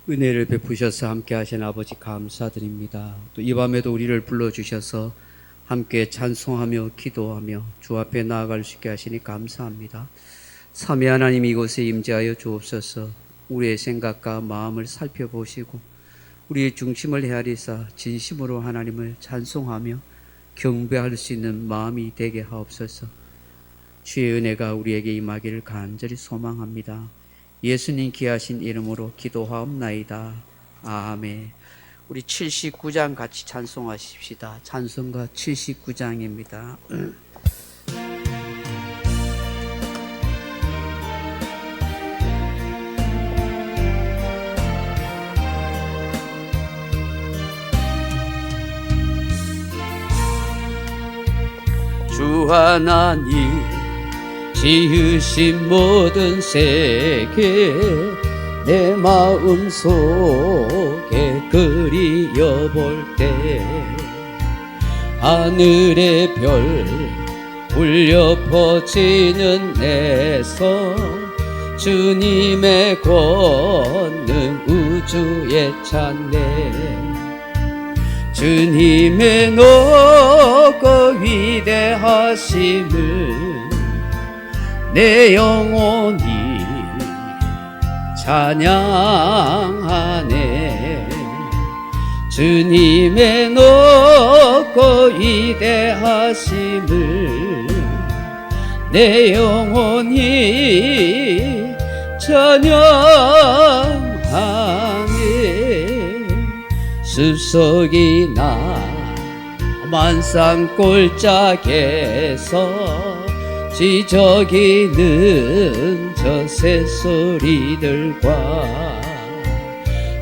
은혜를 베푸셔서 함께 하신 아버지 감사드립니다. 또 이 밤에도 우리를 불러주셔서 함께 찬송하며 기도하며 주 앞에 나아갈 수 있게 하시니 감사합니다. 삼위 하나님 이곳에 임재하여 주옵소서. 우리의 생각과 마음을 살펴보시고 우리의 중심을 헤아리사 진심으로 하나님을 찬송하며 경배할 수 있는 마음이 되게 하옵소서. 주의 은혜가 우리에게 임하기를 간절히 소망합니다. 예수님 귀하신 이름으로 기도하옵나이다. 아멘. 우리 79장 같이 찬송하십시다. 찬송가 79장입니다. 주 하나님 지으신 모든 세계 내 마음 속에 그리워볼 때 하늘의 별 울려 퍼지는 내성 주님의 권능 우주에 찬네 주님의 높고 위대하심을 내 영혼이 찬양하네 주님의 높고 위대하심을 내 영혼이 찬양하네 숲속이 나 만산 골짜기에서 지저귀는 저 새소리들과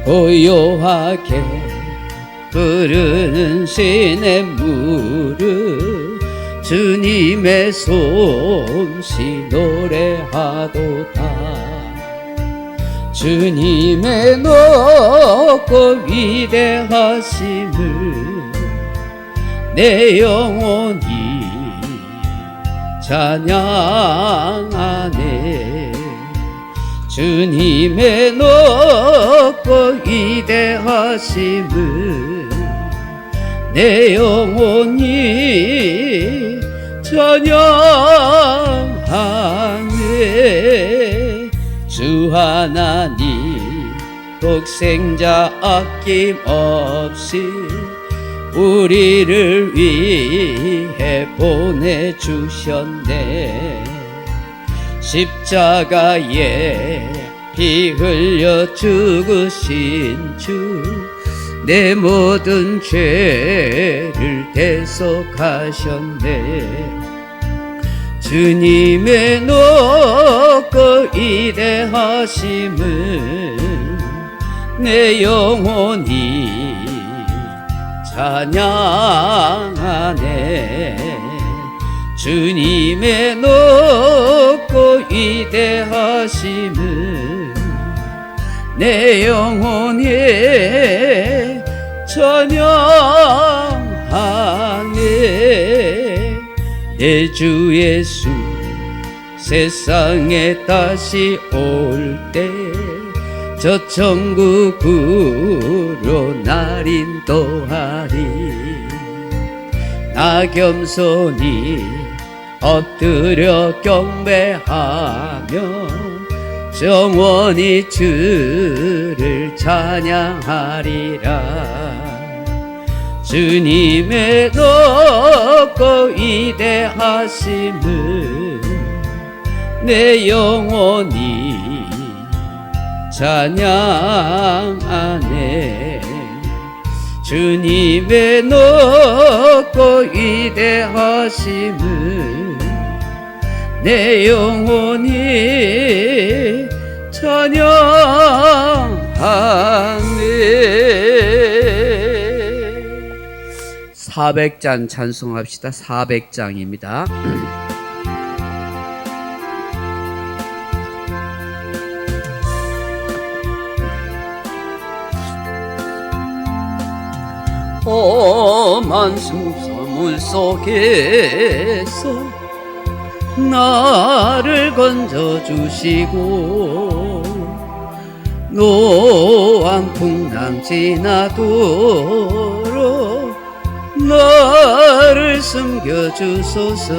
고요하게 흐르는 시냇물을 주님의 솜씨 노래하도다 주님의 높고 위대하심을 내 영혼이 찬양하네 주님의 높고 위대하심을 내 영혼이 찬양하네 주 하나님 독생자 아낌없이 우리를 위해 보내주셨네 십자가에 피 흘려 죽으신 주 내 모든 죄를 대속하셨네 주님의 높고 위대하심을 내 영혼이 찬양하네 주님의 높고 위대하심을 내 영혼이 찬양하네 내 주 예수 세상에 다시 올 때 저 천국으로 날 인도하리 나 겸손히 엎드려 경배하며 영원히 주를 찬양하리라 주님의 높고 위대하심을 내 영혼이 찬양하네 주님의 높고 위대하심을 내 영혼이 찬양하네 400장 찬송합시다. 400장입니다. 험한 숲사물 속에서 나를 건져주시고 노왕 풍랑 지나도록 나를 숨겨주소서.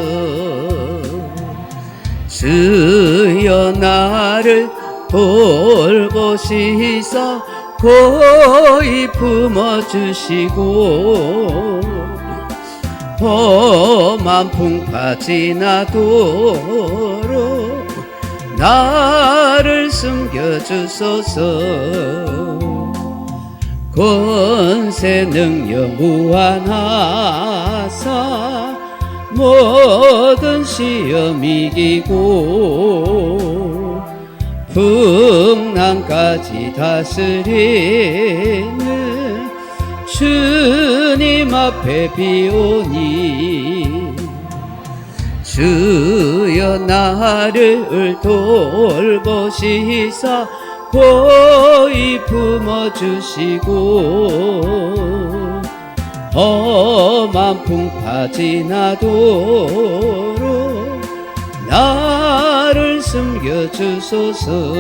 주여 나를 돌보시사 고이 품어주시고 험한 풍파 지나도록 나를 숨겨주소서. 권세 능력 무한하사 모든 시험 이기고 풍랑까지 다스리는 주님 앞에 비오니 주여 나를 돌보시사 고이 품어주시고 험한 풍파 지나도록 나를 숨겨주소서.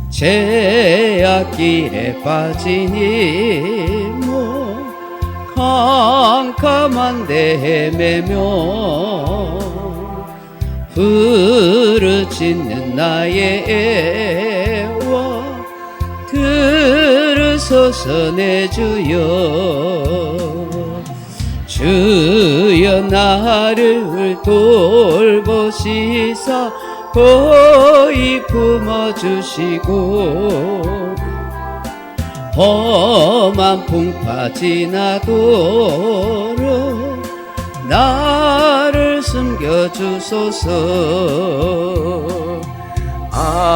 제약길에 빠지니 캄캄한 데 헤매며 부르짖는 나의 애와 들으소서 내 주여. 주여 나를 돌보시사 고이 품어주시고 험한 풍파 지나도록 나를 숨겨주소서. 아멘.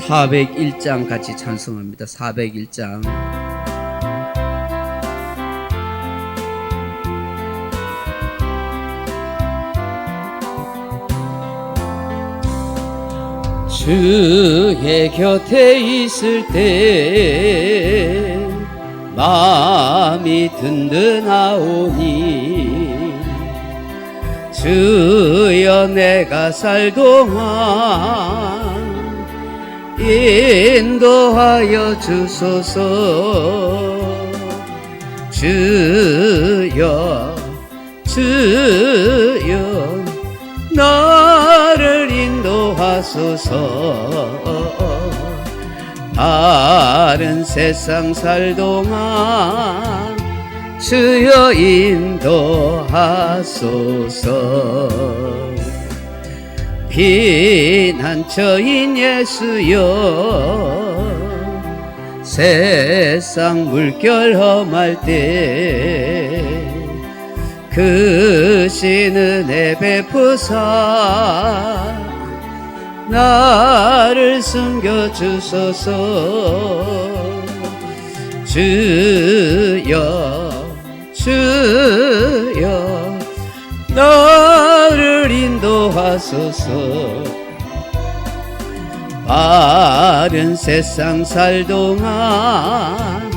401장 같이 찬송합니다. 401장. 주의 곁에 있을 때 마음이 든든하오니 주여 내가 살 동안 인도하여 주소서. 주여 주여 나를 인도하소서. 바른 세상 살 동안 주여 인도하소서. 피난처인 예수여 세상 물결 험할 때 그 은혜 베푸사 나를 숨겨주소서. 주여 주여 나를 인도하소서. 바른 세상 살 동안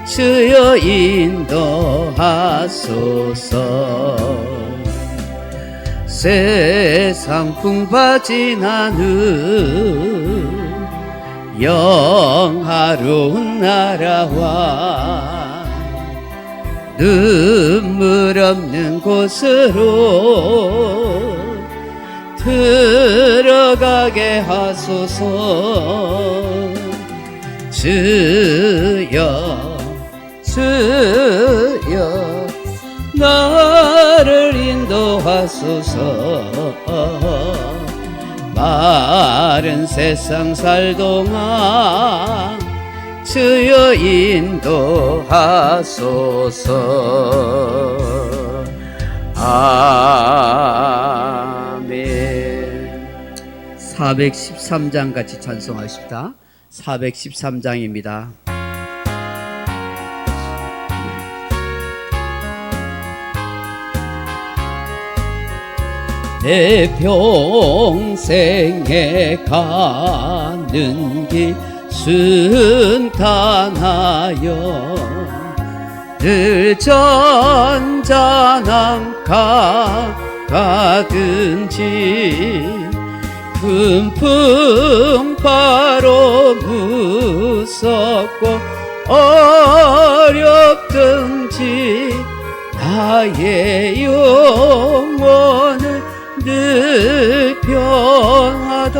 주여 인도하소서. 세상 풍파 지나는 영화로운 나라와 눈물 없는 곳으로 들어가게 하소서. 주여 주여 나를 인도하소서. 마른 세상 살 동안 주여 인도하소서. 아멘. 413장 같이 찬송하십니다. 413장입니다. 내 평생에 가는 길 순탄하여 늘 전전함 가든지 금풍바로 무섭고 어렵든지 나의 영혼은 늘 평하다.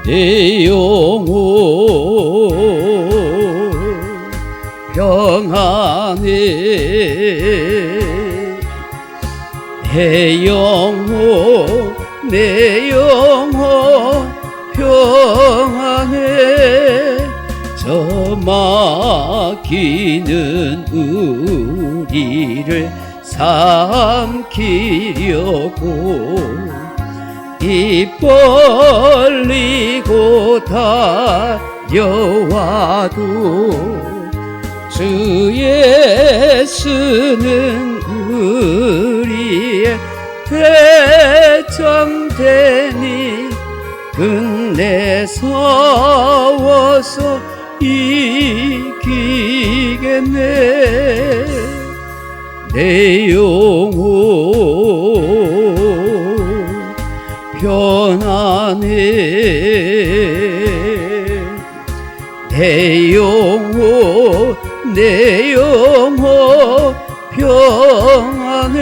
내 영혼 평안해. 내 영혼 내 영혼 평안해. 저 막히는 우리를 삼키려고 입 벌리고 달려와도 주 예수는 우리의 대장되니 끝내 싸워서 이기겠네. 내 영혼 편안해. 내 영혼 내 영혼 평안해.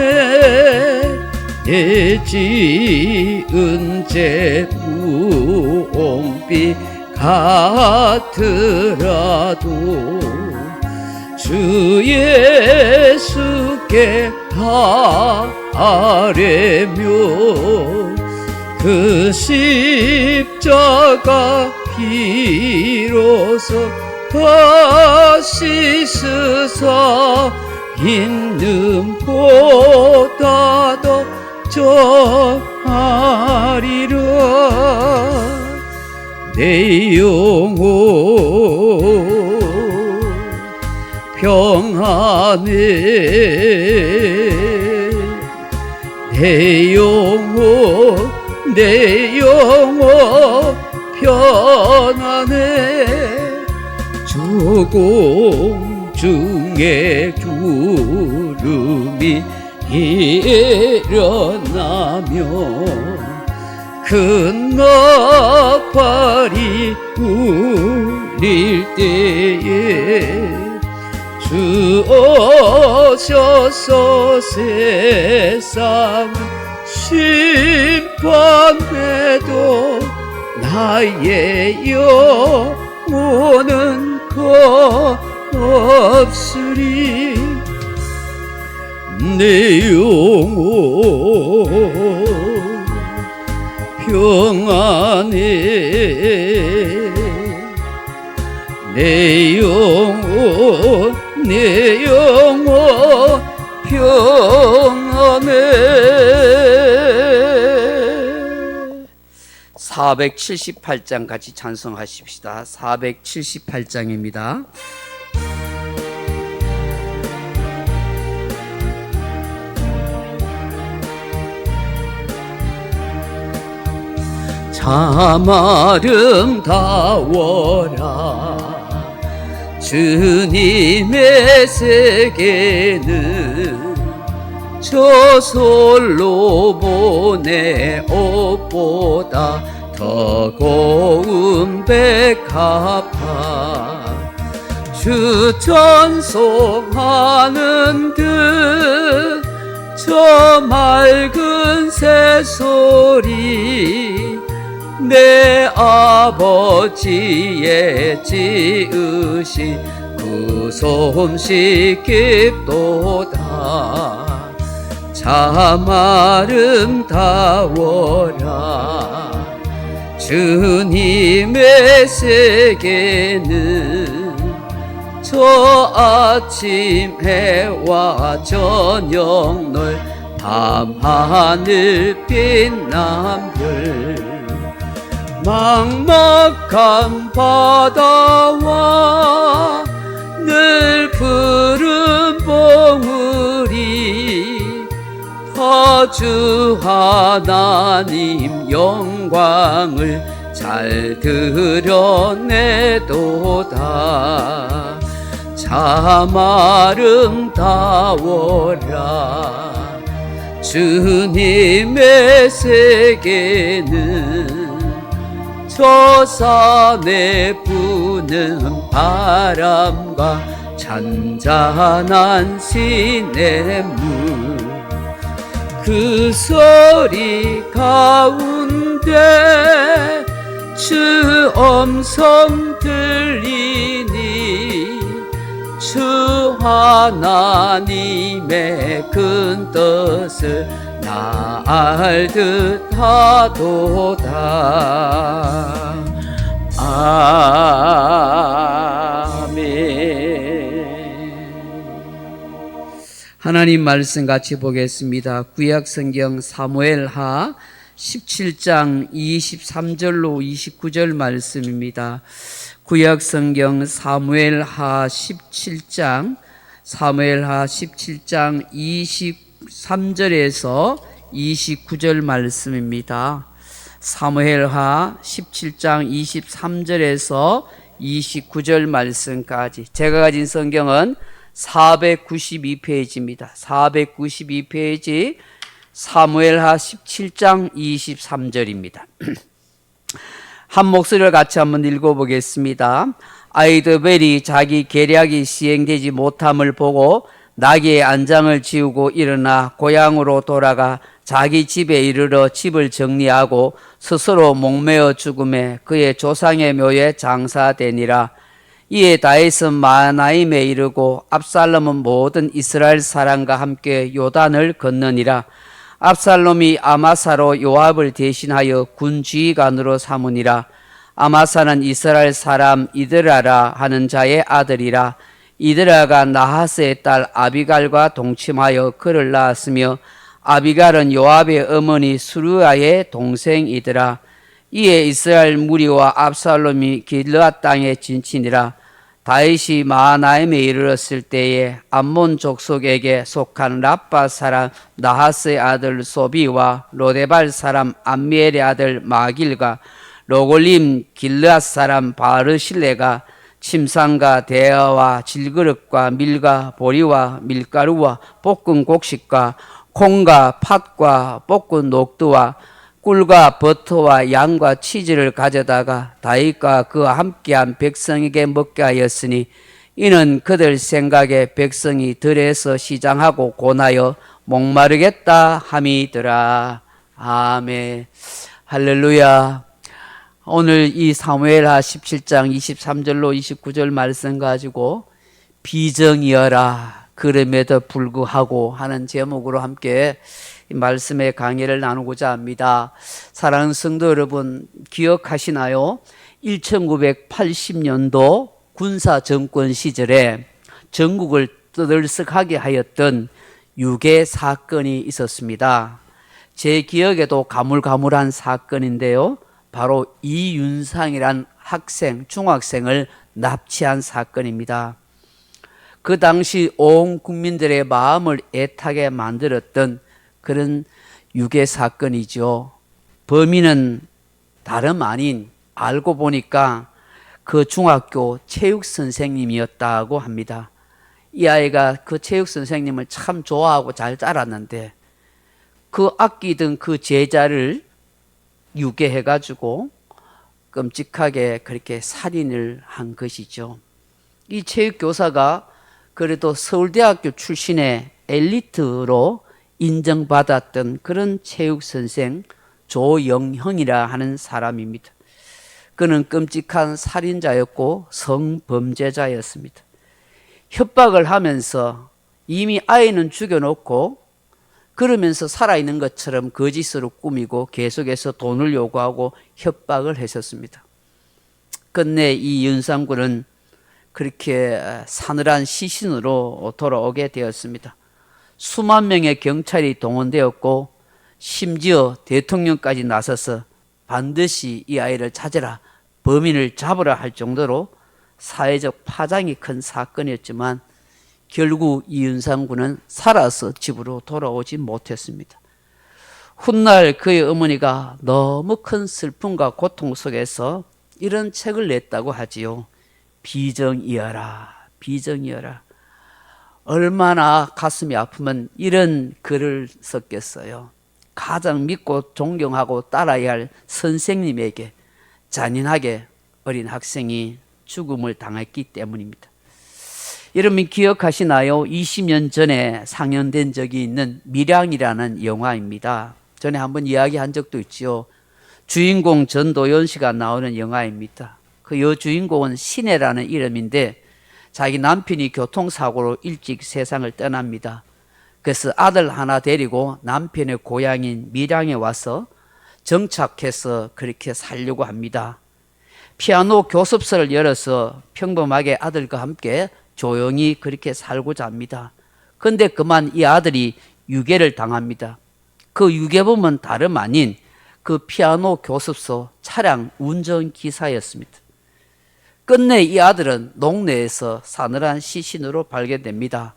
내 지은 죄 무옹비 같으라도 주 예수께 아뢰며 그 십자가 피로서 다시 쓰사 있는 보다 더 정하리라. 내 영혼 평안해. 내 영혼 내 영혼 편안해. 주공 중에 구름이 일어나며 큰 나팔이 울릴 때에 주 오셔서 세상 심판해도 나의 영혼은 없으리. 내 영혼 평안해. 내 영혼 내 영혼 평안해. 478장 같이 찬송하십시다. 478장입니다. 참 아름다워라 주님의 세계는 저 솔로몬의 옷보다 더 고운 백합화 주 찬송하는 듯 저 맑은 새소리 내 아버지의 지으신 그 솜씨 깊도다. 참 아름다워라 주님의 세계는 저 아침 해와 저녁 널 밤하늘 빛난 별 막막한 바다와 늘 푸른 봉우리 주 하나님 영광을 잘 드러내도다. 참 아름다워라 주님의 세계는 저 산에 부는 바람과 잔잔한 시냇물 그 소리 가운데 주 음성 들리니 주 하나님의 큰 뜻을 나 알듯 하도다. 아멘. 하나님 말씀 같이 보겠습니다. 구약성경 사무엘하 17장 23절로 29절 말씀입니다. 구약성경 사무엘하 17장 23절에서 29절 말씀입니다. 사무엘하 17장 23절에서 29절 말씀까지. 제가 가진 성경은 492페이지입니다. 492페이지 사무엘하 17장 23절입니다. 한 목소리를 같이 한번 읽어보겠습니다. 아이도벨이 자기 계략이 시행되지 못함을 보고 나귀의 안장을 지우고 일어나 고향으로 돌아가 자기 집에 이르러 집을 정리하고 스스로 목매어 죽음에 그의 조상의 묘에 장사되니라. 이에 다윗은 마하나임에 이르고 압살롬은 모든 이스라엘 사람과 함께 요단을 건너니라. 압살롬이 아마사로 요압을 대신하여 군지휘관으로 삼으니라. 아마사는 이스라엘 사람 이드라라 하는 자의 아들이라. 이드라가 나하스의 딸 아비갈과 동침하여 그를 낳았으며 아비갈은 요압의 어머니 수루야의 동생이더라. 이에 이스라엘 무리와 압살롬이 길르앗 땅에 진치니라. 다윗이 마하나임에 이르렀을 때에 암몬 족속에게 속한 라빠 사람 나하스의 아들 소비와 로데발 사람 암미엘의 아들 마길과 로골림 길르앗 사람 바르실레가 침상과 대야와 질그릇과 밀과 보리와 밀가루와 볶은 곡식과 콩과 팥과 볶은 녹두와 꿀과 버터와 양과 치즈를 가져다가 다윗과 그와 함께한 백성에게 먹게 하였으니 이는 그들 생각에 백성이 들에서 시장하고 고나여 목마르겠다 함이더라. 아멘. 할렐루야. 오늘 이 사무엘하 17장 23절로 29절 말씀 가지고 비정이어라 그럼에도 불구하고 하는 제목으로 함께 이 말씀의 강의를 나누고자 합니다. 사랑하는 성도 여러분, 기억하시나요? 1980년도 군사정권 시절에 전국을 떠들썩하게 하였던 유괴 사건이 있었습니다. 제 기억에도 가물가물한 사건인데요. 바로 이윤상이란 학생, 중학생을 납치한 사건입니다. 그 당시 온 국민들의 마음을 애타게 만들었던 그런 유괴 사건이죠. 범인은 다름 아닌 알고 보니까 그 중학교 체육 선생님이었다고 합니다. 이 아이가 그 체육 선생님을 참 좋아하고 잘 자랐는데 그 아끼던 그 제자를 유괴해가지고 끔찍하게 그렇게 살인을 한 것이죠. 이 체육교사가 그래도 서울대학교 출신의 엘리트로 인정받았던 그런 체육선생 조영형이라 하는 사람입니다. 그는 끔찍한 살인자였고 성범죄자였습니다. 협박을 하면서 이미 아이는 죽여놓고 그러면서 살아있는 것처럼 거짓으로 꾸미고 계속해서 돈을 요구하고 협박을 했었습니다. 끝내 이 윤상군은 그렇게 사늘한 시신으로 돌아오게 되었습니다. 수만 명의 경찰이 동원되었고 심지어 대통령까지 나서서 반드시 이 아이를 찾아라, 범인을 잡으라 할 정도로 사회적 파장이 큰 사건이었지만 결국 이윤상 군은 살아서 집으로 돌아오지 못했습니다. 훗날 그의 어머니가 너무 큰 슬픔과 고통 속에서 이런 책을 냈다고 하지요. 비정이어라, 비정이어라. 얼마나 가슴이 아프면 이런 글을 썼겠어요. 가장 믿고 존경하고 따라야 할 선생님에게 잔인하게 어린 학생이 죽음을 당했기 때문입니다. 여러분 기억하시나요? 20년 전에 상영된 적이 있는 밀양이라는 영화입니다. 전에 한번 이야기한 적도 있지요. 주인공 전도연 씨가 나오는 영화입니다. 그 여주인공은 신혜라는 이름인데 자기 남편이 교통사고로 일찍 세상을 떠납니다. 그래서 아들 하나 데리고 남편의 고향인 밀양에 와서 정착해서 그렇게 살려고 합니다. 피아노 교습소를 열어서 평범하게 아들과 함께 조용히 그렇게 살고자 합니다. 그런데 그만 이 아들이 유괴를 당합니다. 그 유괴범은 다름 아닌 그 피아노 교습소 차량 운전기사였습니다. 끝내 이 아들은 농내에서 사늘한 시신으로 발견됩니다.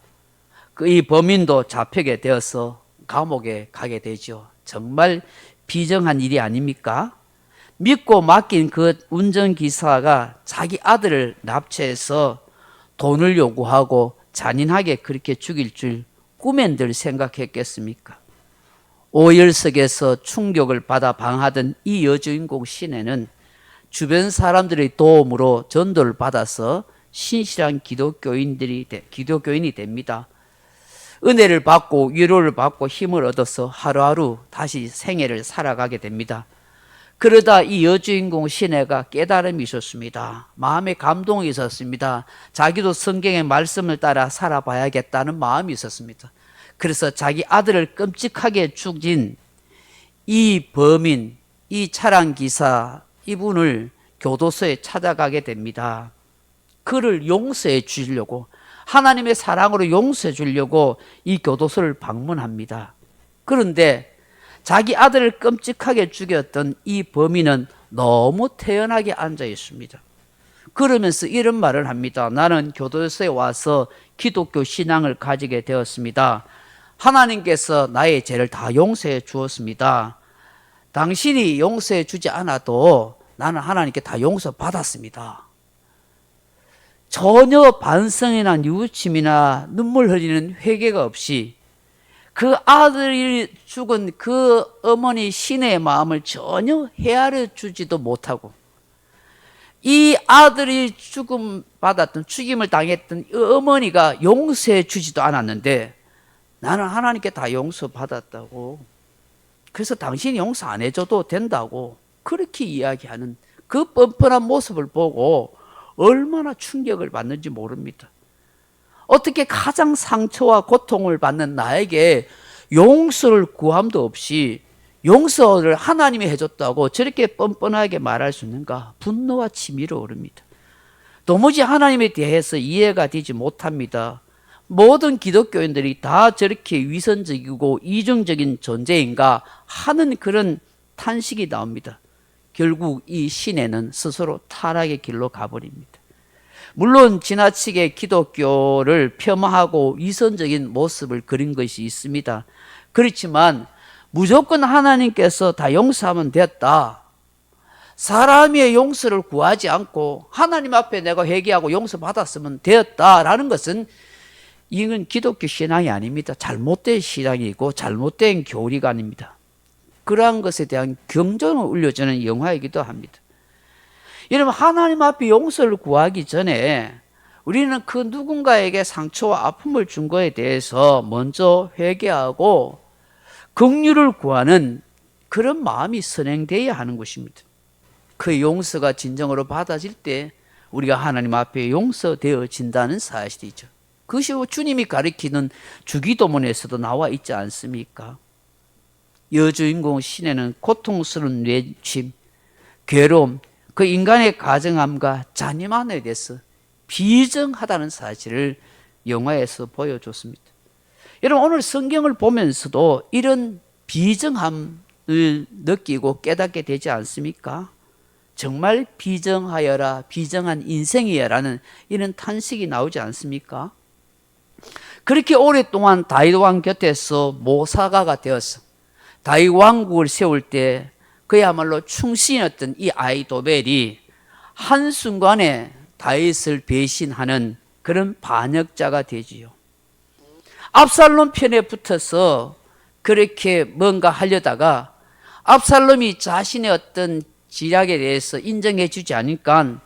이 범인도 잡히게 되어서 감옥에 가게 되죠. 정말 비정한 일이 아닙니까? 믿고 맡긴 그 운전기사가 자기 아들을 납치해서 돈을 요구하고 잔인하게 그렇게 죽일 줄 꿈엔들 생각했겠습니까? 오열석에서 충격을 받아 방하던 이 여주인공 신혜는 주변 사람들의 도움으로 전도를 받아서 신실한 기독교인이 됩니다. 은혜를 받고 위로를 받고 힘을 얻어서 하루하루 다시 생애를 살아가게 됩니다. 그러다 이 여주인공 신혜가 깨달음이 있었습니다. 마음에 감동이 있었습니다. 자기도 성경의 말씀을 따라 살아봐야겠다는 마음이 있었습니다. 그래서 자기 아들을 끔찍하게 죽인 이 범인, 이 차량 기사 이분을 교도소에 찾아가게 됩니다. 그를 용서해 주려고, 하나님의 사랑으로 용서해 주려고 이 교도소를 방문합니다. 그런데 자기 아들을 끔찍하게 죽였던 이 범인은 너무 태연하게 앉아 있습니다. 그러면서 이런 말을 합니다. 나는 교도소에 와서 기독교 신앙을 가지게 되었습니다. 하나님께서 나의 죄를 다 용서해 주었습니다. 당신이 용서해 주지 않아도 나는 하나님께 다 용서받았습니다. 전혀 반성이나 뉘우침이나 눈물 흘리는 회개가 없이 그 아들이 죽은 그 어머니 신의 마음을 전혀 헤아려 주지도 못하고 이 아들이 죽임을 당했던 어머니가 용서해 주지도 않았는데 나는 하나님께 다 용서받았다고, 그래서 당신이 용서 안 해줘도 된다고 그렇게 이야기하는 그 뻔뻔한 모습을 보고 얼마나 충격을 받는지 모릅니다. 어떻게 가장 상처와 고통을 받는 나에게 용서를 구함도 없이 용서를 하나님이 해줬다고 저렇게 뻔뻔하게 말할 수 있는가? 분노와 치밀이 오릅니다. 도무지 하나님에 대해서 이해가 되지 못합니다. 모든 기독교인들이 다 저렇게 위선적이고 이중적인 존재인가 하는 그런 탄식이 나옵니다. 결국 이 신혜는 스스로 타락의 길로 가버립니다. 물론 지나치게 기독교를 폄하하고 위선적인 모습을 그린 것이 있습니다. 그렇지만 무조건 하나님께서 다 용서하면 됐다, 사람의 용서를 구하지 않고 하나님 앞에 내가 회개하고 용서받았으면 되었다라는 것은 이건 기독교 신앙이 아닙니다. 잘못된 신앙이고 잘못된 교리관입니다. 그러한 것에 대한 경종을 울려주는 영화이기도 합니다. 여러분, 하나님 앞에 용서를 구하기 전에 우리는 그 누군가에게 상처와 아픔을 준 것에 대해서 먼저 회개하고 긍휼을 구하는 그런 마음이 선행되어야 하는 것입니다. 그 용서가 진정으로 받아질 때 우리가 하나님 앞에 용서되어진다는 사실이죠. 그것이 주님이 가리키는 주기도문에서도 나와 있지 않습니까? 여주인공 신혜는 고통스러운 뇌침, 괴로움, 그 인간의 가정함과 잔인함에 대해서 비정하다는 사실을 영화에서 보여줬습니다. 여러분, 오늘 성경을 보면서도 이런 비정함을 느끼고 깨닫게 되지 않습니까? 정말 비정하여라, 비정한 인생이여라는 이런 탄식이 나오지 않습니까? 그렇게 오랫동안 다윗 왕 곁에서 모사가가 되어서 다윗 왕국을 세울 때 그야말로 충신이었던 이 아히도벨이 한순간에 다윗을 배신하는 그런 반역자가 되지요. 압살롬 편에 붙어서 그렇게 뭔가 하려다가 압살롬이 자신의 어떤 지략에 대해서 인정해 주지 않으니까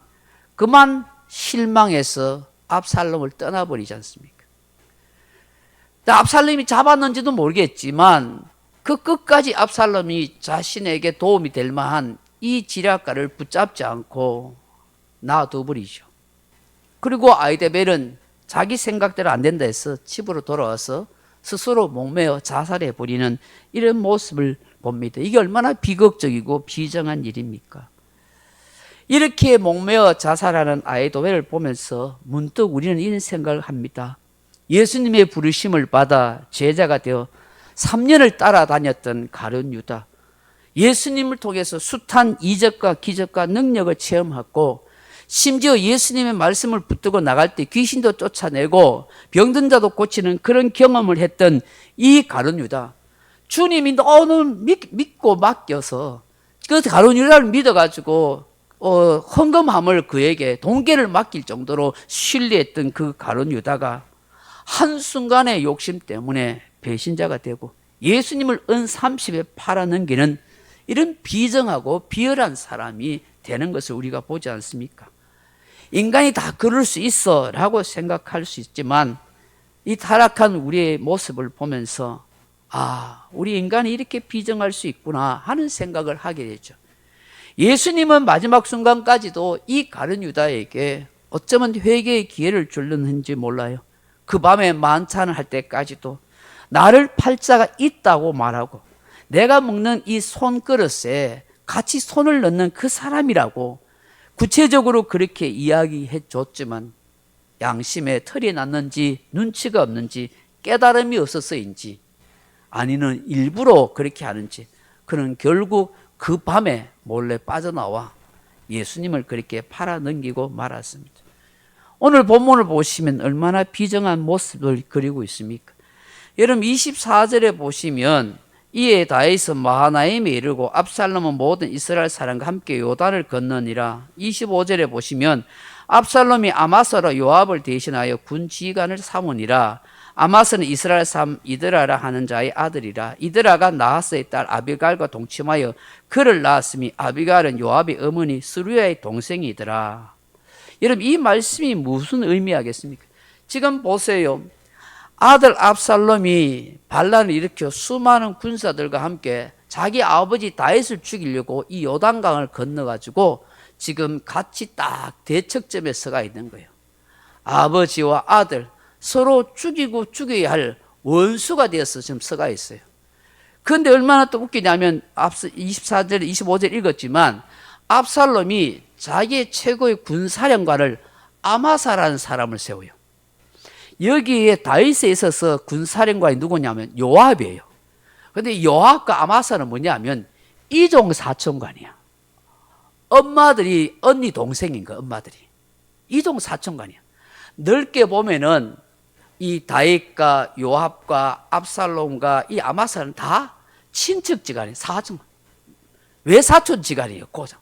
그만 실망해서 압살롬을 떠나버리지 않습니까? 압살롬이 잡았는지도 모르겠지만 그 끝까지 압살롬이 자신에게 도움이 될 만한 이 지략가를 붙잡지 않고 놔둬버리죠. 그리고 아히도벨은 자기 생각대로 안 된다 해서 집으로 돌아와서 스스로 목매어 자살해버리는 이런 모습을 봅니다. 이게 얼마나 비극적이고 비정한 일입니까? 이렇게 목매어 자살하는 아히도벨을 보면서 문득 우리는 이런 생각을 합니다. 예수님의 부르심을 받아 제자가 되어 3년을 따라다녔던 가룟 유다, 예수님을 통해서 숱한 이적과 기적과 능력을 체험하고 심지어 예수님의 말씀을 붙들고 나갈 때 귀신도 쫓아내고 병든 자도 고치는 그런 경험을 했던 이 가룟 유다, 주님이 너무 믿고 맡겨서 그 가룟 유다를 믿어가지고 헌금함을 그에게 동계를 맡길 정도로 신뢰했던 그 가룟 유다가 한순간의 욕심 때문에 배신자가 되고 예수님을 은 30에 팔아넘기는 이런 비정하고 비열한 사람이 되는 것을 우리가 보지 않습니까? 인간이 다 그럴 수 있어 라고 생각할 수 있지만 이 타락한 우리의 모습을 보면서 우리 인간이 이렇게 비정할 수 있구나 하는 생각을 하게 되죠. 예수님은 마지막 순간까지도 이 가룟 유다에게 어쩌면 회개의 기회를 줄는지 몰라요. 그 밤에 만찬을 할 때까지도 나를 팔 자가 있다고 말하고 내가 먹는 이 손그릇에 같이 손을 넣는 그 사람이라고 구체적으로 그렇게 이야기해 줬지만 양심에 털이 났는지 눈치가 없는지 깨달음이 없어서인지 아니면 일부러 그렇게 하는지 그는 결국 그 밤에 몰래 빠져나와 예수님을 그렇게 팔아넘기고 말았습니다. 오늘 본문을 보시면 얼마나 비정한 모습을 그리고 있습니까? 여러분 24절에 보시면 이에 다해서 마하나임에 이르고 압살롬은 모든 이스라엘 사람과 함께 요단을 건너니라. 25절에 보시면 압살롬이 아마사로 요압을 대신하여 군 지휘관을 삼으니라. 아마사는 이스라엘 사람 이드라라 하는 자의 아들이라. 이드라가 나하스의 딸 아비갈과 동침하여 그를 낳았으니 아비갈은 요압의 어머니 스루야의 동생이더라. 여러분 이 말씀이 무슨 의미하겠습니까? 지금 보세요. 아들 압살롬이 반란을 일으켜 수많은 군사들과 함께 자기 아버지 다윗을 죽이려고 이 요단강을 건너가지고 지금 같이 딱 대척점에 서가 있는 거예요. 아버지와 아들 서로 죽이고 죽여야 할 원수가 되어서 지금 서가 있어요. 그런데 얼마나 또 웃기냐면 앞서 24절, 25절 읽었지만 압살롬이 자기의 최고의 군사령관을 아마사라는 사람을 세워요. 여기에 다윗에 있어서 군사령관이 누구냐면 요압이에요. 그런데 요압과 아마사는 뭐냐면 이종 사촌관이야. 엄마들이 언니 동생인 거야. 엄마들이 이종 사촌관이야. 넓게 보면은 이 다윗과 요압과 압살롬과 이 아마사는 다 친척지간이에요. 사촌 외사촌지간이에요. 고장.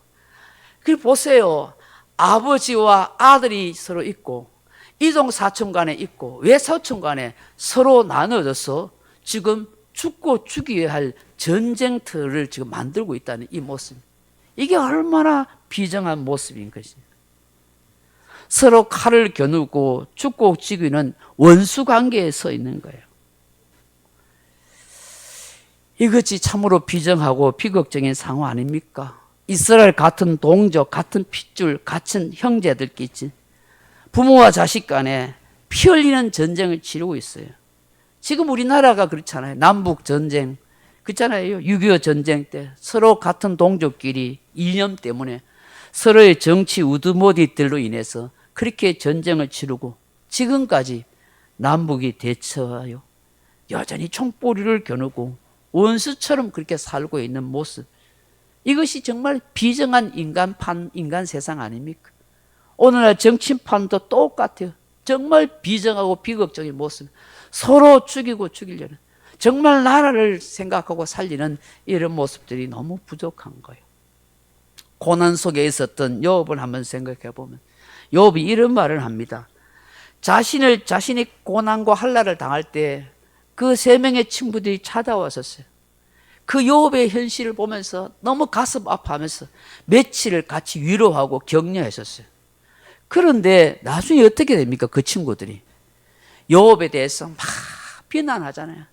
그리고 보세요. 아버지와 아들이 서로 있고 이종 사촌 간에 있고 외사촌 간에 서로 나눠져서 지금 죽고 죽여야 할 전쟁터를 지금 만들고 있다는 이 모습. 이게 얼마나 비정한 모습인 것입니다. 서로 칼을 겨누고 죽고 죽이는 원수 관계에 서 있는 거예요. 이것이 참으로 비정하고 비극적인 상황 아닙니까? 이스라엘 같은 동족, 같은 핏줄, 같은 형제들끼리 부모와 자식 간에 피 흘리는 전쟁을 치르고 있어요. 지금 우리나라가 그렇잖아요. 남북 전쟁 그렇잖아요. 6.25 전쟁 때 서로 같은 동족끼리 이념 때문에 서로의 정치 우두머리들로 인해서 그렇게 전쟁을 치르고 지금까지 남북이 대처하여 여전히 총뿌리를 겨누고 원수처럼 그렇게 살고 있는 모습. 이것이 정말 비정한 인간 세상 아닙니까? 오늘날 정치판도 똑같아요. 정말 비정하고 비극적인 모습. 서로 죽이고 죽이려는, 정말 나라를 생각하고 살리는 이런 모습들이 너무 부족한 거예요. 고난 속에 있었던 욥을 한번 생각해 보면 욥이 이런 말을 합니다. 자신이 고난과 한란을 당할 때 그 세 명의 친구들이 찾아왔었어요. 그 욥의 현실을 보면서 너무 가슴 아파하면서 며칠을 같이 위로하고 격려했었어요. 그런데 나중에 어떻게 됩니까? 그 친구들이 욥에 대해서 막 비난하잖아요.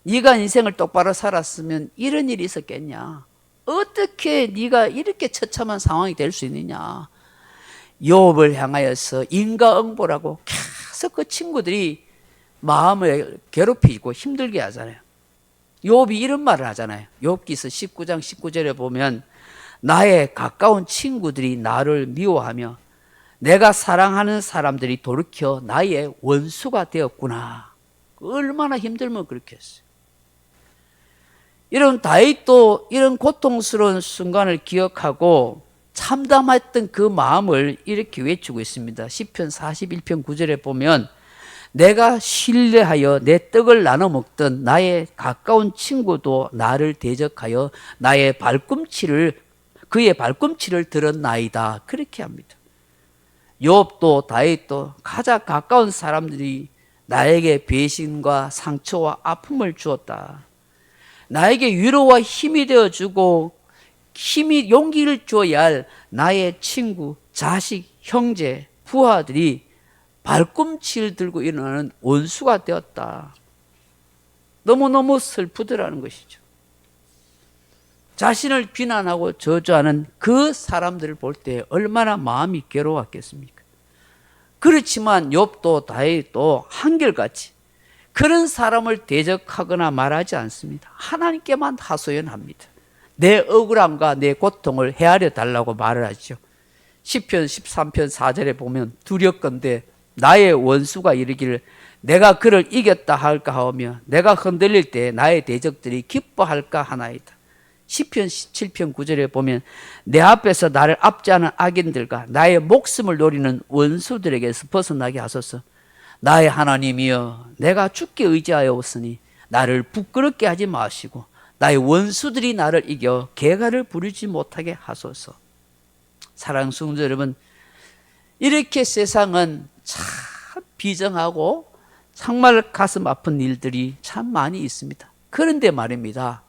네가 인생을 똑바로 살았으면 이런 일이 있었겠냐? 어떻게 네가 이렇게 처참한 상황이 될 수 있느냐? 욥을 향하여서 인과응보라고 계속 그 친구들이 마음을 괴롭히고 힘들게 하잖아요. 욥이 이런 말을 하잖아요. 욥기서 19장 19절에 보면 나의 가까운 친구들이 나를 미워하며 내가 사랑하는 사람들이 돌이켜 나의 원수가 되었구나. 얼마나 힘들면 그렇게 했어요. 이런 다윗도 이런 고통스러운 순간을 기억하고 참담했던 그 마음을 이렇게 외치고 있습니다. 시편 41편 9절에 보면 내가 신뢰하여 내 떡을 나눠 먹던 나의 가까운 친구도 나를 대적하여 그의 발꿈치를 들었나이다. 그렇게 합니다. 욥도 다윗도 가장 가까운 사람들이 나에게 배신과 상처와 아픔을 주었다. 나에게 위로와 힘이 되어주고 용기를 줘야 할 나의 친구, 자식, 형제, 부하들이 발꿈치를 들고 일어나는 원수가 되었다. 너무너무 슬프더라는 것이죠. 자신을 비난하고 저주하는 그 사람들을 볼 때 얼마나 마음이 괴로웠겠습니까? 그렇지만 욥도 다윗도 한결같이 그런 사람을 대적하거나 말하지 않습니다. 하나님께만 하소연합니다. 내 억울함과 내 고통을 헤아려 달라고 말을 하죠. 시편 13편 4절에 보면 두렵건대 나의 원수가 이르기를 내가 그를 이겼다 할까 하오며 내가 흔들릴 때 나의 대적들이 기뻐할까 하나이다. 시편 17편 9절에 보면 내 앞에서 나를 압제하는 악인들과 나의 목숨을 노리는 원수들에게서 벗어나게 하소서. 나의 하나님이여 내가 주께 의지하였으니 나를 부끄럽게 하지 마시고 나의 원수들이 나를 이겨 개가를 부르지 못하게 하소서. 사랑하는 성도 여러분, 이렇게 세상은 참 비정하고 정말 가슴 아픈 일들이 참 많이 있습니다. 그런데 말입니다,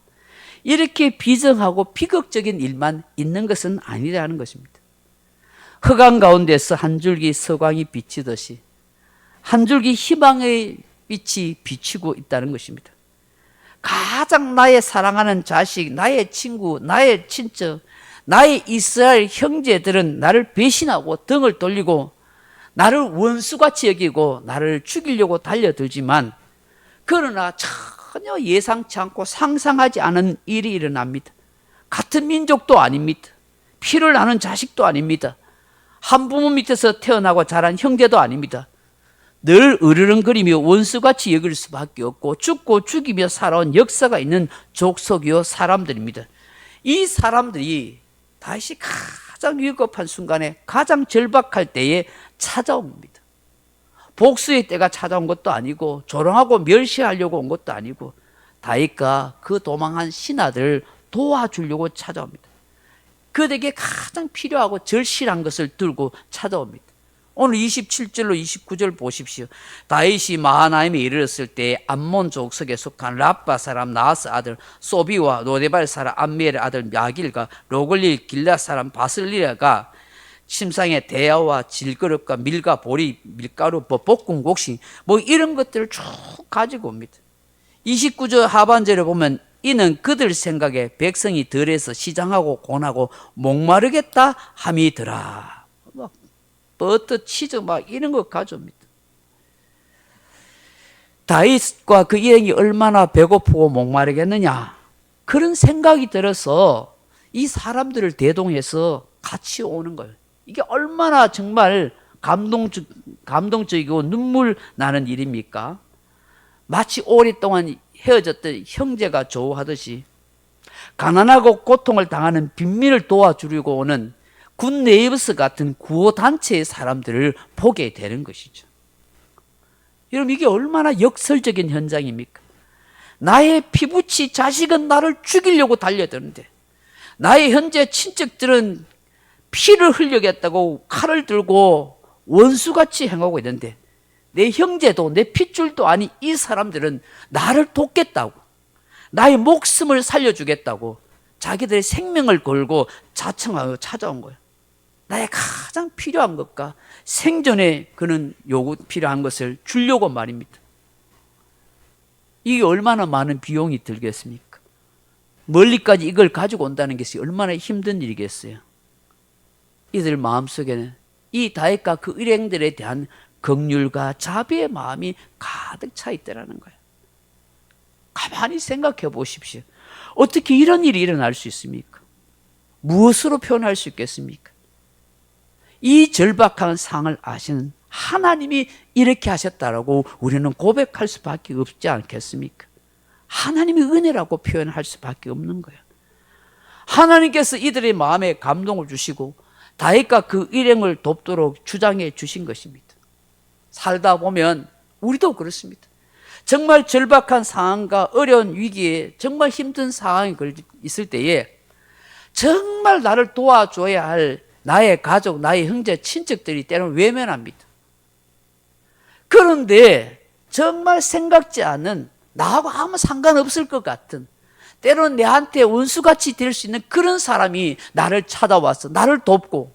이렇게 비정하고 비극적인 일만 있는 것은 아니라는 것입니다. 흑암 가운데서 한 줄기 서광이 비치듯이 한 줄기 희망의 빛이 비치고 있다는 것입니다. 가장 나의 사랑하는 자식, 나의 친구, 나의 친척, 나의 이스라엘 형제들은 나를 배신하고 등을 돌리고 나를 원수같이 여기고 나를 죽이려고 달려들지만 그러나 전혀 예상치 않고 상상하지 않은 일이 일어납니다. 같은 민족도 아닙니다. 피를 나눈 자식도 아닙니다. 한 부모 밑에서 태어나고 자란 형제도 아닙니다. 늘 으르렁거리며 원수같이 여길 수밖에 없고 죽고 죽이며 살아온 역사가 있는 족속이요 사람들입니다. 이 사람들이 다시 가장 위급한 순간에 가장 절박할 때에 찾아옵니다. 복수의 때가 찾아온 것도 아니고 조롱하고 멸시하려고 온 것도 아니고 다윗과 그 도망한 신하들을 도와주려고 찾아옵니다. 그들에게 가장 필요하고 절실한 것을 들고 찾아옵니다. 오늘 27절로 29절 보십시오. 다윗이 마하나임에 이르렀을 때 암몬 족속에 속한 라빠 사람 나하스 아들 소비와 노데발 사람 암미엘의 아들 야길과 로글릴 길라 사람 바슬리아가 침상에 대야와 질그릇과 밀과 보리, 밀가루, 볶은 곡식 이런 것들을 쭉 가지고 옵니다. 29절 하반절에 보면 이는 그들 생각에 백성이 덜해서 시장하고 고나고 목마르겠다 함이더라. 버터, 치즈 이런 거 가져옵니다. 다윗과 그 일행이 얼마나 배고프고 목마르겠느냐, 그런 생각이 들어서 이 사람들을 대동해서 같이 오는 거예요. 이게 얼마나 정말 감동적이고 눈물 나는 일입니까? 마치 오랫동안 헤어졌던 형제가 좋아하듯이 가난하고 고통을 당하는 빈민을 도와주려고 오는 군 네이버스 같은 구호단체의 사람들을 보게 되는 것이죠. 여러분, 이게 얼마나 역설적인 현장입니까? 나의 피부치 자식은 나를 죽이려고 달려드는데 나의 현재 친척들은 피를 흘리겠다고 칼을 들고 원수같이 행하고 있는데 내 형제도 내 핏줄도 아닌 이 사람들은 나를 돕겠다고, 나의 목숨을 살려주겠다고 자기들의 생명을 걸고 자청하여 찾아온 거예요. 나의 가장 필요한 것과 생존에 그는 필요한 것을 주려고 말입니다. 이게 얼마나 많은 비용이 들겠습니까? 멀리까지 이걸 가지고 온다는 것이 얼마나 힘든 일이겠어요. 이들 마음속에는 이 다윗과 그 일행들에 대한 긍휼과 자비의 마음이 가득 차 있다는 거예요. 가만히 생각해 보십시오. 어떻게 이런 일이 일어날 수 있습니까? 무엇으로 표현할 수 있겠습니까? 이 절박한 상을 아시는 하나님이 이렇게 하셨다라고 우리는 고백할 수밖에 없지 않겠습니까? 하나님의 은혜라고 표현할 수밖에 없는 거예요. 하나님께서 이들의 마음에 감동을 주시고 다윗과 그 일행을 돕도록 주장해 주신 것입니다. 살다 보면 우리도 그렇습니다. 정말 절박한 상황과 어려운 위기에 정말 힘든 상황이 있을 때에 정말 나를 도와줘야 할 나의 가족, 나의 형제, 친척들이 때로는 외면합니다. 그런데 정말 생각지 않은, 나하고 아무 상관없을 것 같은, 때로는 내한테 원수같이 될 수 있는 그런 사람이 나를 찾아와서 나를 돕고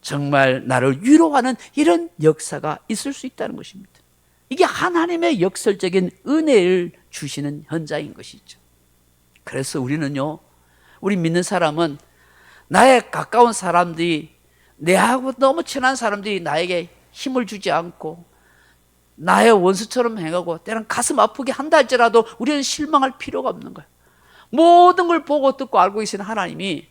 정말 나를 위로하는 이런 역사가 있을 수 있다는 것입니다. 이게 하나님의 역설적인 은혜를 주시는 현장인 것이죠. 그래서 우리는요, 우리 믿는 사람은 나의 가까운 사람들이, 내하고 너무 친한 사람들이 나에게 힘을 주지 않고 나의 원수처럼 행하고 때로는 가슴 아프게 한다 할지라도 우리는 실망할 필요가 없는 거예요. 모든 걸 보고 듣고 알고 계신 하나님이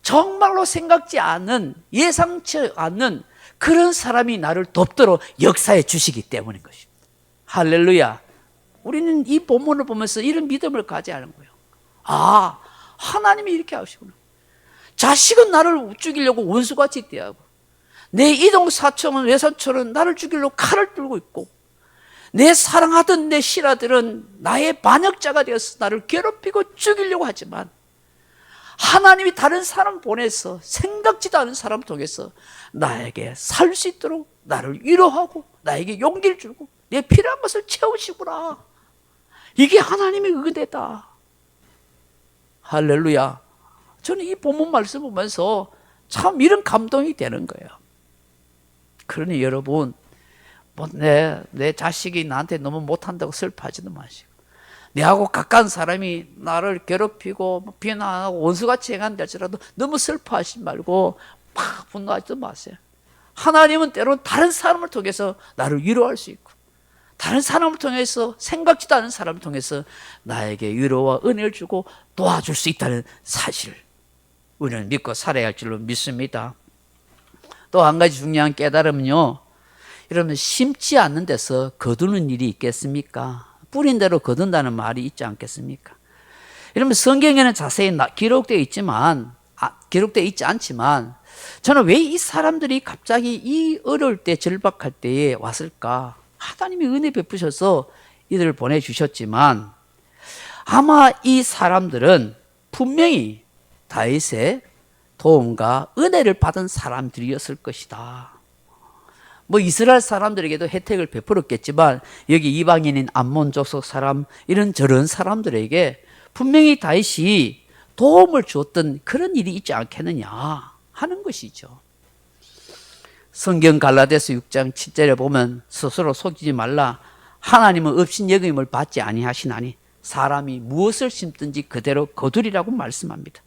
정말로 생각지 않은, 예상치 않는 그런 사람이 나를 돕도록 역사해 주시기 때문인 것입니다. 할렐루야. 우리는 이 본문을 보면서 이런 믿음을 가져야 하는 거예요. 아, 하나님이 이렇게 하시구나. 자식은 나를 죽이려고 원수같이 대하고, 내 이동 사촌은 외사촌은 나를 죽이려고 칼을 들고 있고, 내 사랑하던 내 신하들은 나의 반역자가 되어서 나를 괴롭히고 죽이려고 하지만 하나님이 다른 사람 보내서, 생각지도 않은 사람 통해서 나에게 살 수 있도록 나를 위로하고 나에게 용기를 주고 내 필요한 것을 채우시구나. 이게 하나님의 은혜다. 할렐루야. 저는 이 본문 말씀 보면서 참 이런 감동이 되는 거예요. 그러니 여러분, 내 자식이 나한테 너무 못한다고 슬퍼하지도 마시고, 내하고 가까운 사람이 나를 괴롭히고 비난하고 원수같이 행한다 할지라도 너무 슬퍼하지 말고 막 분노하지도 마세요. 하나님은 때로는 다른 사람을 통해서 나를 위로할 수 있고, 다른 사람을 통해서, 생각지도 않은 사람을 통해서 나에게 위로와 은혜를 주고 도와줄 수 있다는 사실을 우리는 믿고 살아야 할 줄로 믿습니다. 또 한 가지 중요한 깨달음은요, 여러분, 심지 않는 데서 거두는 일이 있겠습니까? 뿌린 대로 거둔다는 말이 있지 않겠습니까? 여러분, 성경에는 자세히 기록되어 있지만, 기록되어 있지 않지만, 저는 왜 이 사람들이 갑자기 이 어려울 때, 절박할 때에 왔을까? 하나님이 은혜 베푸셔서 이들을 보내주셨지만, 아마 이 사람들은 분명히 다윗의 도움과 은혜를 받은 사람들이었을 것이다. 뭐 이스라엘 사람들에게도 혜택을 베풀었겠지만 여기 이방인인 암몬 족속 사람, 이런 저런 사람들에게 분명히 다윗이 도움을 주었던 그런 일이 있지 않겠느냐 하는 것이죠. 성경 갈라디아서 6장 7절에 보면 스스로 속이지 말라. 하나님은 업신여김을 받지 아니하시나니 사람이 무엇을 심든지 그대로 거두리라고 말씀합니다.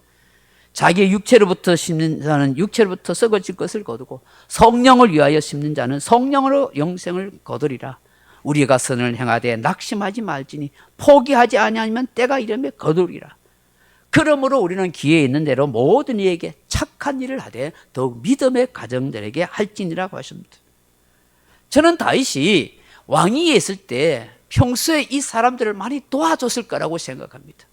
자기의 육체로부터 심는 자는 육체로부터 썩어질 것을 거두고 성령을 위하여 심는 자는 성령으로 영생을 거두리라. 우리가 선을 행하되 낙심하지 말지니 포기하지 아니하면 때가 이르매 거두리라. 그러므로 우리는 기회에 있는 대로 모든 이에게 착한 일을 하되 더욱 믿음의 가정들에게 할지니라고 하십니다. 저는 다윗이 왕위에 있을 때 평소에 이 사람들을 많이 도와줬을 거라고 생각합니다.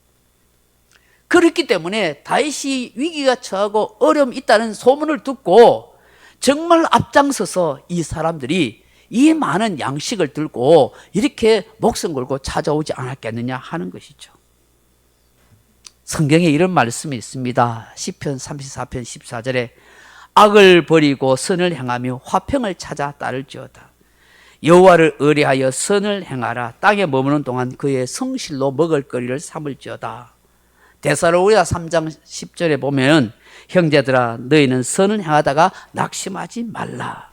그렇기 때문에 다윗이 위기가 처하고 어려움이 있다는 소문을 듣고 정말 앞장서서 이 사람들이 이 많은 양식을 들고 이렇게 목숨 걸고 찾아오지 않았겠느냐 하는 것이죠. 성경에 이런 말씀이 있습니다. 시편 34편 14절에 악을 버리고 선을 행하며 화평을 찾아 따를지어다. 여호와를 의뢰하여 선을 행하라. 땅에 머무는 동안 그의 성실로 먹을거리를 삼을지어다. 데살로니가 3장 10절에 보면 형제들아 너희는 선을 행하다가 낙심하지 말라.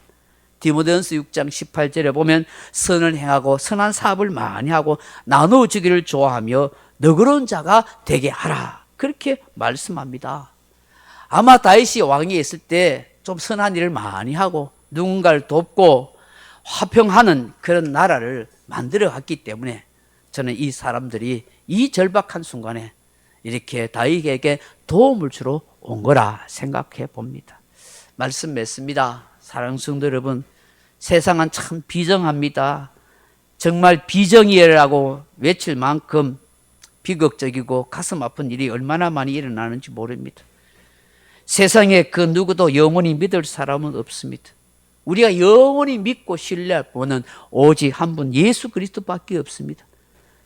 디모데전서 6장 18절에 보면 선을 행하고 선한 사업을 많이 하고 나누어 주기를 좋아하며 너그러운 자가 되게 하라. 그렇게 말씀합니다. 아마 다윗이 왕위에 있을 때 좀 선한 일을 많이 하고 누군가를 돕고 화평하는 그런 나라를 만들어 갔기 때문에 저는 이 사람들이 이 절박한 순간에 이렇게 다윗에게 도움을 주러 온 거라 생각해 봅니다. 말씀 맺습니다. 사랑하는 성도 여러분, 세상은 참 비정합니다. 정말 비정의라고 외칠 만큼 비극적이고 가슴 아픈 일이 얼마나 많이 일어나는지 모릅니다. 세상에 그 누구도 영원히 믿을 사람은 없습니다. 우리가 영원히 믿고 신뢰할 분은 오직 한 분 예수 그리스도밖에 없습니다.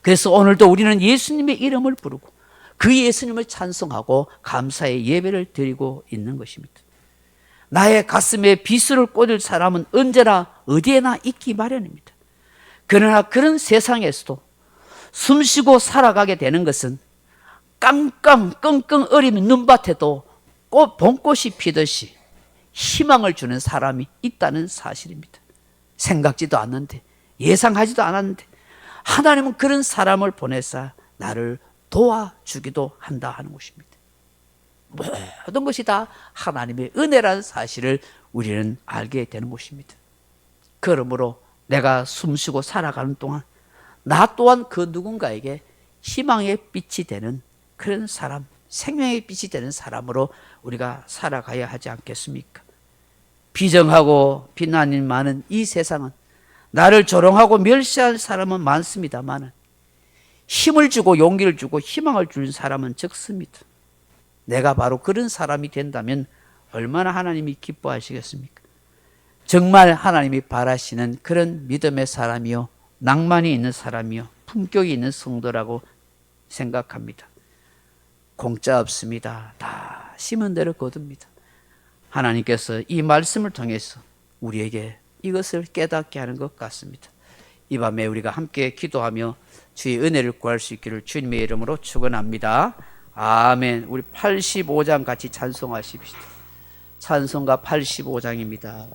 그래서 오늘도 우리는 예수님의 이름을 부르고 그 예수님을 찬송하고 감사의 예배를 드리고 있는 것입니다. 나의 가슴에 비수를 꽂을 사람은 언제나 어디에나 있기 마련입니다. 그러나 그런 세상에서도 숨쉬고 살아가게 되는 것은 끙끙 얼이는 눈밭에도 봄꽃이 피듯이 희망을 주는 사람이 있다는 사실입니다. 생각지도 않는데, 예상하지도 않았는데 하나님은 그런 사람을 보내사 나를 도와주기도 한다 하는 것입니다. 모든 것이 다 하나님의 은혜라는 사실을 우리는 알게 되는 것입니다. 그러므로 내가 숨쉬고 살아가는 동안 나 또한 그 누군가에게 희망의 빛이 되는 그런 사람, 생명의 빛이 되는 사람으로 우리가 살아가야 하지 않겠습니까? 비정하고 비난이 많은 이 세상은 나를 조롱하고 멸시할 사람은 많습니다만 힘을 주고 용기를 주고 희망을 주는 사람은 적습니다. 내가 바로 그런 사람이 된다면 얼마나 하나님이 기뻐하시겠습니까? 정말 하나님이 바라시는 그런 믿음의 사람이요, 낭만이 있는 사람이요, 품격이 있는 성도라고 생각합니다. 공짜 없습니다. 다 심은 대로 거둡니다. 하나님께서 이 말씀을 통해서 우리에게 이것을 깨닫게 하는 것 같습니다. 이 밤에 우리가 함께 기도하며 주의 은혜를 구할 수 있기를 주님의 이름으로 축원합니다. 아멘. 우리 85장 같이 찬송하십시다. 찬송가 85장입니다.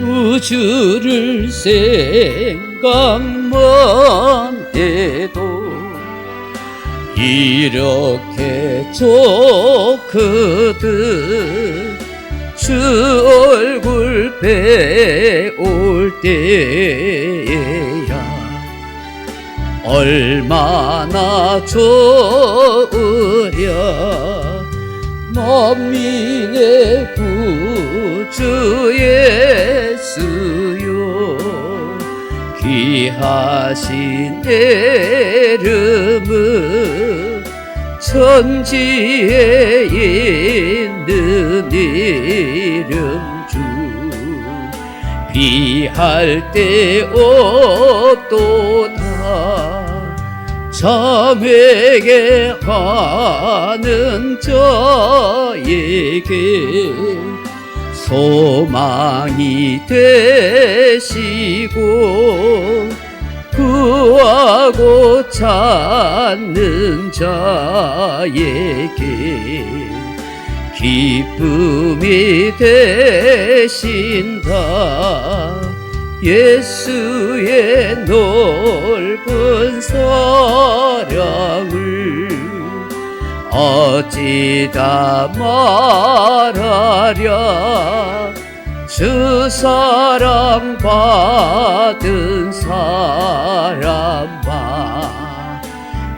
우주를 생각만 해도 이렇게 좋거든. 주 얼굴 배울 때야 얼마나 좋으랴. 만민의 구주 예수요, 귀하신 이름은 천지에 있는 이름 중 비할 데 없도다. 자매게 하는 자에게 소망이 되시고 구하고 찾는 자에게 기쁨이 되신다. 예수의 넓은 사랑을 어찌다 말하랴. 주 사랑 받은 사람아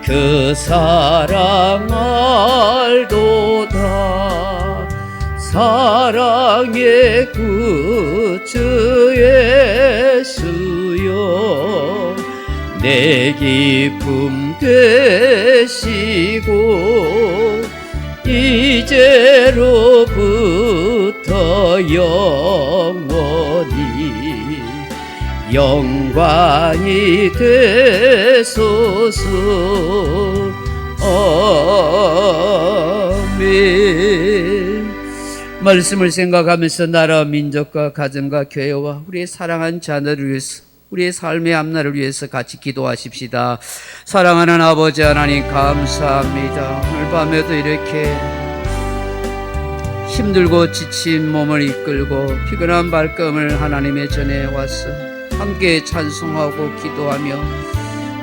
그 사랑 알도다. 사랑의 구주 예수여, 내 기쁨 되시고 이제로부터 영원히 영광이 되소서. 아멘. 말씀을 생각하면서 나라, 민족과 가정과 교회와 우리의 사랑한 자녀를 위해서, 우리의 삶의 앞날을 위해서 같이 기도하십시다. 사랑하는 아버지 하나님 감사합니다. 오늘 밤에도 이렇게 힘들고 지친 몸을 이끌고 피곤한 발걸음을 하나님의 전에 와서 함께 찬송하고 기도하며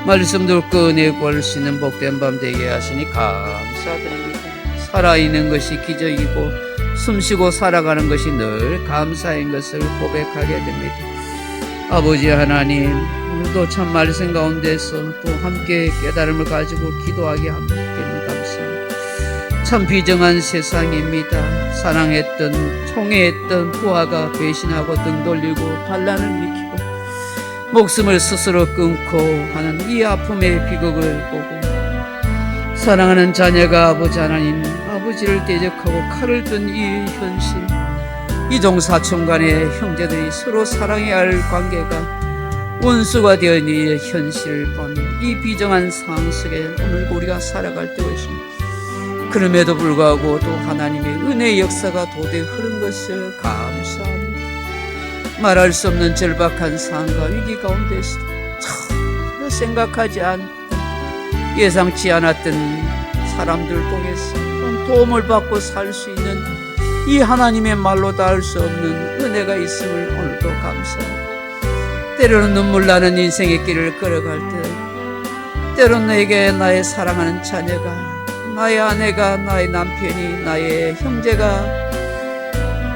말씀도 꺼내고 할 수 있는 복된 밤 되게 하시니 감사드립니다. 살아있는 것이 기적이고 숨쉬고 살아가는 것이 늘 감사인 것을 고백하게 됩니다. 아버지 하나님, 오늘도 참 말씀 가운데서 또 함께 깨달음을 가지고 기도하게 되는 감사합니다. 참 비정한 세상입니다. 사랑했던, 총애했던 부하가 배신하고 등 돌리고 반란을 일으키고 목숨을 스스로 끊고 하는 이 아픔의 비극을 보고 사랑하는 자녀가 아버지 하나님, 아버지를 대적하고 칼을 든 이 현실, 이종사촌 간의 형제들이 서로 사랑해야 할 관계가 원수가 되어 있는 이 현실을 보는 이 비정한 상황 속에 오늘 우리가 살아갈 때가 있습니다. 그럼에도 불구하고 또 하나님의 은혜의 역사가 도대히 흐른 것을 감사합니다. 말할 수 없는 절박한 상황과 위기 가운데서도 전혀 생각하지 않던, 예상치 않았던 사람들 통해서 도움을 받고 살 수 있는 이 하나님의 말로 다 할 수 없는 은혜가 있음을 오늘도 감사합니다. 때로는 눈물 나는 인생의 길을 걸어갈 때, 때로는 내게 나의 사랑하는 자녀가, 나의 아내가, 나의 남편이, 나의 형제가,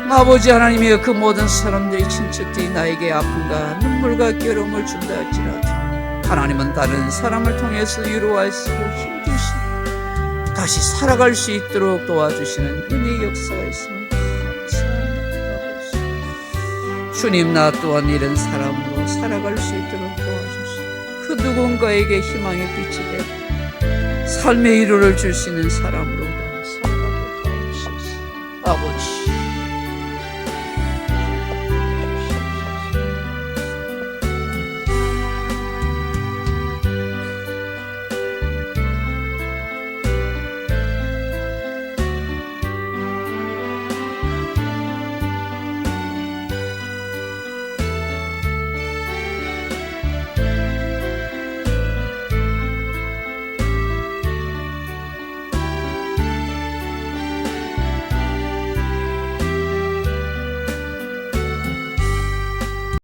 아버지 하나님의 그 모든 사람들이, 친척들이 나에게 아픔과 눈물과 괴로움을 준다 할지라도 하나님은 다른 사람을 통해서 위로하시고 힘주시고 다시 살아갈 수 있도록 도와주시는 은혜의 역사가 있음을 감사합니다. 주님, 나 또한 이런 사람으로 살아갈 수 있도록 도와주시고 그 누군가에게 희망의 빛이 되고 삶의 위로를 줄 수 있는 사람으로